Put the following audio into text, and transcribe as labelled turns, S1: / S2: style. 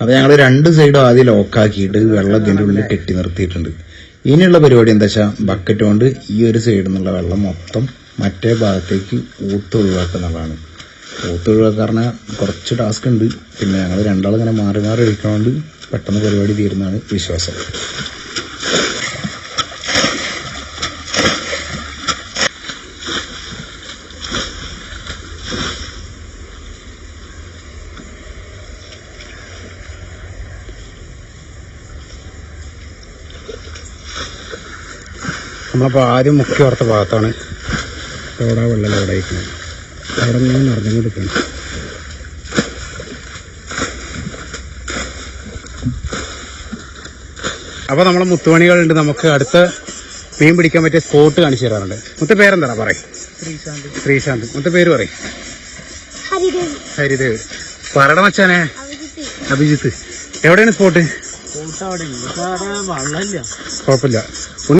S1: അപ്പൊ ഞങ്ങൾ 2 സൈഡും ആദ്യം ലോക്കാക്കിയിട്ട് വെള്ളം ഇതിന്റെ ഉള്ളിൽ കെട്ടി നിർത്തിയിട്ടുണ്ട്. ഇനിയുള്ള പരിപാടി എന്താ വെച്ചാൽ ബക്കറ്റ് കൊണ്ട് ഈ ഒരു സൈഡിൽ നിന്നുള്ള വെള്ളം മൊത്തം മറ്റേ ഭാഗത്തേക്ക് ഊത്തൊഴിവാക്കുന്നുള്ളതാണ്. ഊത്തൊഴിവാക്കുക പറഞ്ഞാൽ കുറച്ച് ടാസ്ക് ഉണ്ട്. പിന്നെ ഞങ്ങൾ രണ്ടാളിങ്ങനെ മാറി മാറി ഒഴിക്കണോണ്ട് പെട്ടെന്ന് പരിപാടി തീരുന്നതാണ് വിശ്വാസം. നമ്മളപ്പോൾ ആദ്യം മുക്കി ഓർത്ത ഭാഗത്താണ് അവിടെ വെള്ളം അവിടെ അയക്കുന്നത്. അവിടെ നിന്ന് നിറഞ്ഞുകൊണ്ടിരിക്കണം. അപ്പോൾ നമ്മളെ മുത്തുമണികളുണ്ട്. നമുക്ക് അടുത്ത മീൻ പിടിക്കാൻ പറ്റിയ സ്പോട്ട് കാണിച്ചു തരാറുണ്ട്. മുത്ത പേരെന്താ പറയും? ശ്രീശാന്ത്. മുത്ത പേര് പറയും? ഹരിദേവ്. പറയണ മച്ചാനെ അഭിജിത്ത്. എവിടെയാണ് സ്പോട്ട്? കുഴപ്പമില്ല.